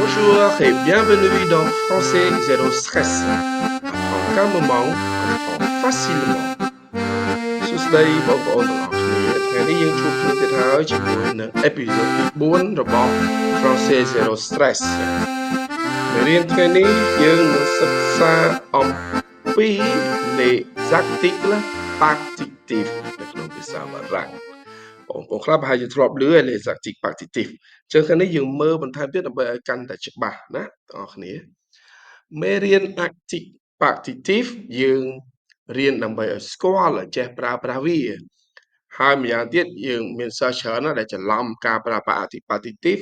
Bonjour et bienvenue dans Français Zéro Stress. Apprendre calmement, comprendre facilement. Sosday បងប្អូនទាំងអស់គ្នាថ្ងៃនេះយើងជួបគ្នាទៀតហើយជាមួយនឹងអេពីសូតទី4របស់ Français Zero Stress មេរៀនថ្ងៃនេះយើងនឹងសិក្សាអំពី les articles partitifs នៅក្នុងភាសាបារាំងបងប្អូនខ្លះប្រហែលជាធ្លាប់ឮ les articles partitifs អញ្ចឹងថ្ងៃនេះយើងមើលបន្ថែមទៀតដើម្បីឲ្យកាន់តែច្បាស់ណាបងប្អូនគ្នាមេរៀន article partitif យើងរៀនដើម្បីឲ្យស្គាល់ឲ្យចេះប្រើប្រាស់វាហើយម្យ៉ាងទៀតយើងមានសិស្សច្រើនណាស់ដែលច្រឡំការប្រើប្រាស់ article partitif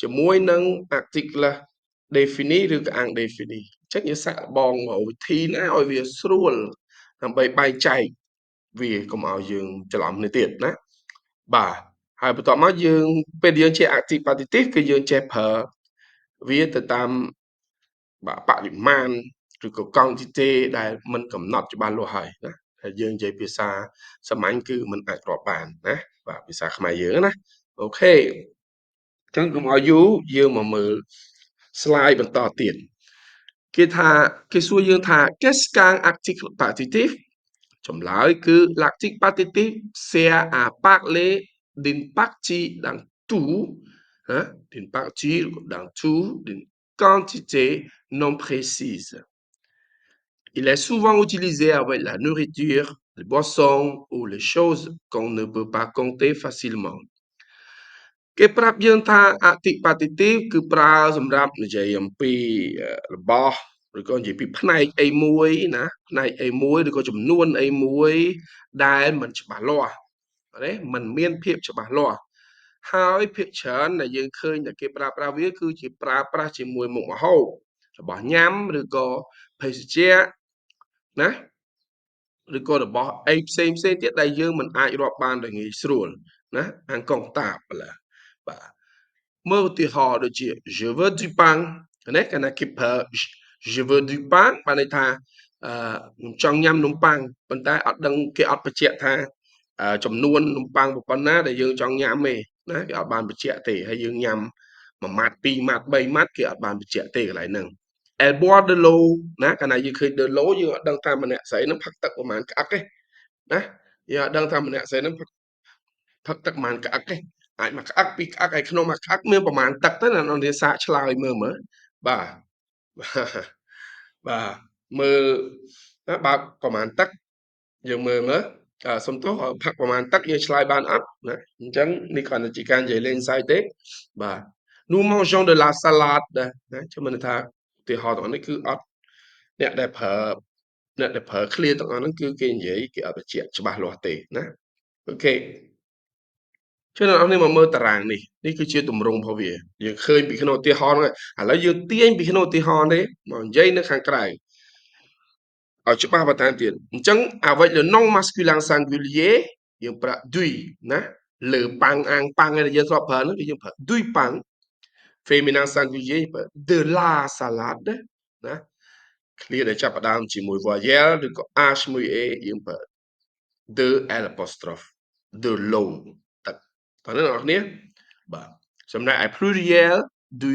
ជាមួយនឹង article défini ឬក៏ indéfini អញ្ចឹងយើងសាកបងវិធីណាឲ្យវាស្រួលដើម្បីបែងចែកវាកុំឲ្យយើងច្រឡំគ្នាទៀតណាបាទហើយបន្ទាប់មកយើងពេលយើងជា article partitif គឺយើងចេះប្រើវាទៅតាមបរិមាណឬក៏ quantity ដែលមិនកំណត់ច្បាស់លាស់ហើយណាហើយយើងនិយាយភាសាសាមញ្ញគឺមិនអាចរាប់បានណាបាទភាសាខ្មែរយើងណាអូខេអញ្ចឹងកុំឲ្យយូរយើងមកមើល slide បន្តទៀតគេសួរយើងថា qu'est-ce qu'un article partitif ចម្លើយគឺ l'article partitif sert à parler d'une partie dans tout hein, d'une partie dans tout d'une quantité non précise. Il est souvent utilisé avec la nourriture, les boissons ou les choses qu'on ne peut pas compter facilement. គេប្រាប់យើងថា article partitif គឺប្រើសម្រាប់និយាយអំពីរបស់ឬក៏និយាយពីផ្នែកអីមួយណាផ្នែកអីមួយឬក៏ចំនួនអីមួយដែលមិនច្បាស់លាស់ណាមិនមានភាពច្បាស់លាស់ហើយភាគច្រើនដែលយើងឃើញតែគេប្រើប្រាស់វាគឺជាប្រើប្រាស់ជាមួយមុខម្ហូបរបស់ញ៉ាំឬក៏ភេសជ្ជៈណាឬក៏របស់អីផ្សេងទៀតដែលយើងមិនអាចរាប់បានដោយងាយស្រួលណាអានកងតាបបាទមើលឧទាហរណ៍ដូចជា je veux du pain ណាកាលណាគេប្រើ je veux du pain បានន័យថាខ្ញុំចង់ញ៉ាំនំប៉័ងប៉ុន្តែអត់ដឹងគេអត់បញ្ជាក់ថាចំនួននំប៉័ងប៉ុណ្ណាដែលយើងចង់ញ៉ាំទេណាគេអត់បានបញ្ជាក់ទេហើយយើងញ៉ាំ1ម៉ាត់2ម៉ាត់3ម៉ាត់គេអត់បានបញ្ជាក់ទេកន្លែងហ្នឹង elle boit de l'eau ណាកាលណាយើងឃើញ de l'eau យើងអត់ដឹងថាម្នាក់ស្រីហ្នឹងផឹកទឹកប្រហែលក្អឹកទេណាយើងអត់ដឹងថាម្នាក់ស្រីហ្នឹងផឹកទឹកប្រហែលក្អឹកទេអាចមកក្អឹកពីរក្អឹកហើយក្នុងមួយក្អឹកមានប្រហែលទឹកទៅណាអ្នកសាកឆ្លើយមើលបាទមើលបើប្រហែលទឹកយើងមើលសុំទោសផឹកប្រហែលទឹកយើងឆ្លើយបានអត់ណាអញ្ចឹងនេះគ្រាន់តែជាការនិយាយលេងសើចទេបាទ nous mangeons de la salade ណាចាំមិនថាឧទាហរណ៍ទាំងនេះគឺអត់អ្នកដែលប្រើ clear ទាំងអស់ហ្នឹងគឺគេនិយាយគេអត់បញ្ជាក់ច្បាស់លាស់ទេណាអូខេជឿអ្នកនរមកមើលតារាងនេះគឺជាទម្រង់របស់វាយើងឃើញពីក្នុងឧទាហរណ៍ហ្នឹងឥឡូវយើងទាញពីក្នុងឧទាហរណ៍នេះមកនិយាយនៅខាងក្រៅឲ្យច្បាស់បន្ថែមទៀតអញ្ចឹង avec le nom masculin singulier យើងប្រើ dui ណាលើប៉ាំងអាំងប៉ាំងដែលយើងធ្លាប់ប្រើហ្នឹងគឺយើងប្រើ dui ប៉ាំង féminin singulier ប្រើ de la salade ណា clear ដែលចាប់ផ្ដើមជាមួយ voyelle ឬក៏ h មួយ a យើងប្រើ de l apostrophe de l'eau ទឹកតើអ្នកនរគ្នាបាទចំណែកឯ pluriel du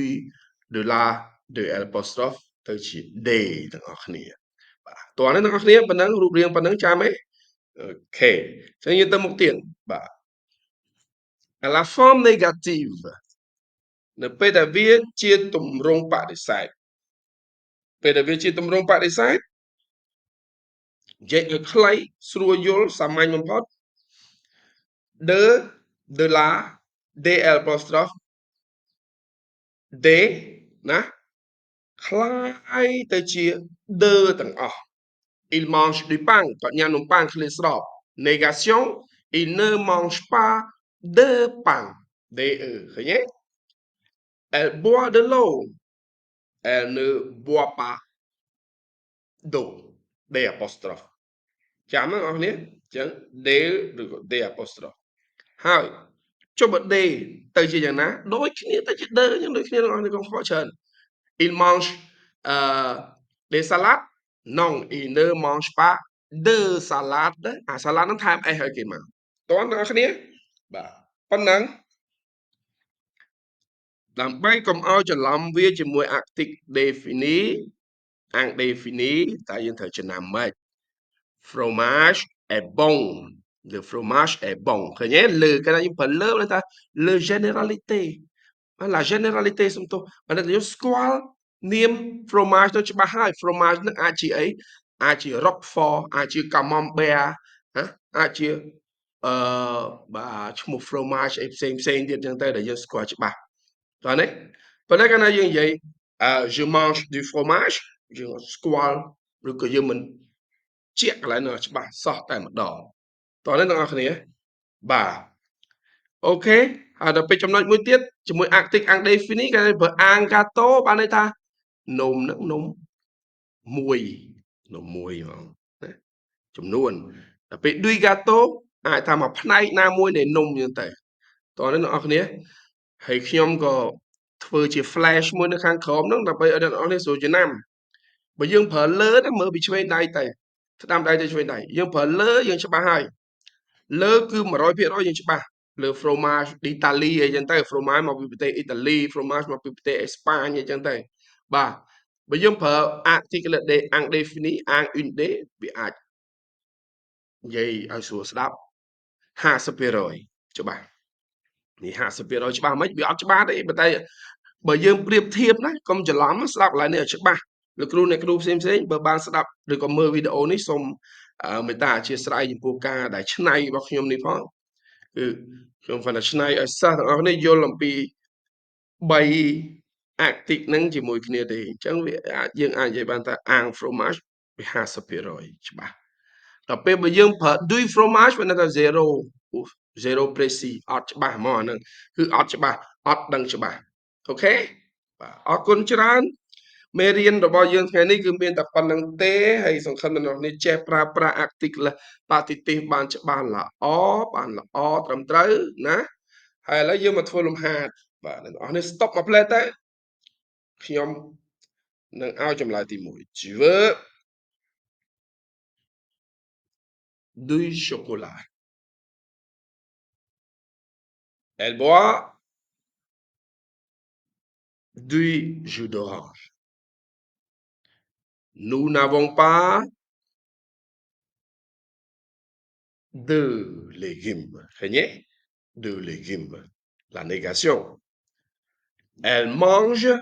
de la de l apostrophe ទៅជា de ទាំងអស់គ្នាបាទតោះនេះអ្នកនរគ្នាប៉ុណ្ណឹងរូបរាងប៉ុណ្ណឹងចាំទេអូខេអញ្ចឹងយើងទៅមុខទៀតបាទ la forme négative នៅពេលដែលវាជាទម្រង់បដិសេធពេលដែលវាជាទម្រង់បដិសេធនិយាយឲ្យខ្លីស្រួលយល់សាមញ្ញបំផុត de la de l apostrophe de ណាคล้ายទៅជា de ទាំងអស់ il mange du pain គាត់ញ៉ាំនំប៉័ងឃ្លាស្រប négation il ne mange pas de pain de ឃើញទេ elle boit de l'eau elle ne boit pas d'eau de apostrophe ចាំណាបងប្អូនអញ្ចឹង de ឬក៏ de apostrophe ហើយចុះបើ de ទៅជាយ៉ាងណាដូចគ្នាទៅជា de អញ្ចឹងដូចគ្នាទាំងអស់នេះកុំខកច្រើន il mange des salades non il ne mange pas de salade អា salade ហ្នឹងថែម s ឲ្យគេមកតោះអ្នកនរគ្នាបាទប៉ុណ្ណឹង ដើម្បីកុំឲ្យច្រឡំវាជាមួយ article défini indéfini តែយើងត្រូវចំណាំម៉េច fromage est bon le fromage est bon ឃើញទេលើគេថាយើងប្រើលើថា le généralité la généralité សំទោសបើយើងស្គាល់នាម fromage ទៅច្បាស់ហើយ fromage នឹងអាចជាអីអាចជា Roquefort អាចជា Camembert ណាអាចជាបាទឈ្មោះ fromage អីផ្សេងទៀតចឹងទៅដែលយើងស្គាល់ច្បាស់តើនេះប៉ុន្តែកាលណាយើងនិយាយje mange du fromage យើងស្គាល់ឬក៏យើងមិនជាក់កន្លែងនោះច្បាស់សោះតែម្ដងតើនេះទាំងអស់គ្នាបាទអូខេហើយដល់ពេលចំណុចមួយទៀតជាមួយ article indéfini គេប្រើ un gâteau បានន័យថានំនឹងនំមួយហ្មងណាចំនួនដល់ពេល deux gâteaux អាចថាមួយផ្នែកណាមួយនៃនំចឹងទៅតោះនេះអ្នកនរគ្នាហើយខ្ញុំក៏ធ្វើជា flash មួយនៅខាងក្រោមហ្នឹងដើម្បីឲ្យអ្នកនរគ្នាស្រួលចំណាំបើយើងប្រើលើទៅមើលពីឆ្វេងដៃទៅស្ដាំដៃទៅឆ្វេងដៃយើងប្រើលើយើងច្បាស់ហើយលើគឺ 100% យើងច្បាស់លើ fromage d'Italie អីចឹងទៅ fromage មកពីប្រទេសអ៊ីតាលី fromage មកពីប្រទេសអេស្ប៉ាញអីចឹងទៅបាទបើយើងប្រើ article indéfini un une d វាអាចនិយាយឲ្យស្រួលស្ដាប់50%ច្បាស់នេះ50%ច្បាស់មិនវាអត់ច្បាស់ទេប៉ុន្តែបើយើងប្រៀបធៀបណាកុំច្រឡំស្ដាប់កន្លែងនេះឲ្យច្បាស់លោកគ្រូអ្នកគ្រូផ្សេងបើបានស្ដាប់ឬក៏មើលវីដេអូនេះសូមមេត្តាអធិស្ឋានចំពោះការដែលឆ្នៃរបស់ខ្ញុំនេះផងគឺខ្ញុំគាត់តែឆ្នៃឲ្យសិស្សទាំងអស់នេះយល់អំពី3 active ហ្នឹងជាមួយគ្នាទេអញ្ចឹងវាយើងអាចនិយាយបានថា ang fromage វា50%ច្បាស់ដល់ពេលបើយើងប្រើ dui fromage វានៅតែ0 précis អត់ច្បាស់ហ្មងអាហ្នឹងគឺអត់ច្បាស់អត់ដឹងច្បាស់អូខេបាទអរគុណច្រើនមេរៀនរបស់យើងថ្ងៃនេះគឺមានតែប៉ុណ្្នឹងទេហើយសង្ឃឹមអ្នកនរនេះចេះប្រើប្រាស់ article បតិទេសបានច្បាស់ល្អត្រឹមត្រូវណាហើយឥឡូវយើងមកធ្វើលំហាត់បាទអ្នកនរនេះ stop មួយផ្លែទៅខ្ញុំនឹងឲ្យចម្លើយទី1 je veux du chocolat elle boit du jus d'orange nous n'avons pas de légumesឃើញទេ de légumes la négation elle mange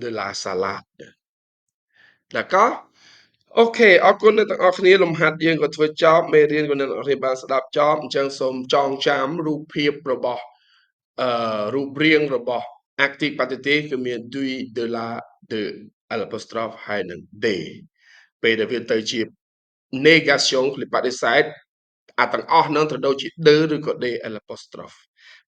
de la salade d'accord អូខេអរគុណអ្នកទាំងអស់គ្នាលំហាត់យើងក៏ធ្វើចប់មេរៀនក៏អ្នកទាំងអស់គ្នាបានស្ដាប់ចប់អញ្ចឹងសូមចងចាំរូបភាពរបស់រូបរាងរបស់ active បតិទេសគឺមាន dui de la de apostrophe ហើយនឹង d ពេលដែលវាទៅជា negation គឺបដិសេធអាទាំងអស់នឹងត្រូវដូចជា de ឬក៏ d apostrophe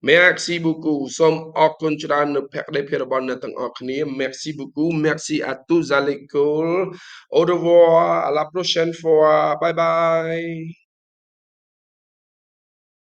merci beaucoup សូមអរគុណច្រើននៅភក្ដីភាពរបស់អ្នកទាំងអស់គ្នា merci beaucoup merci à tous à l'école au revoir à la prochaine fois bye bye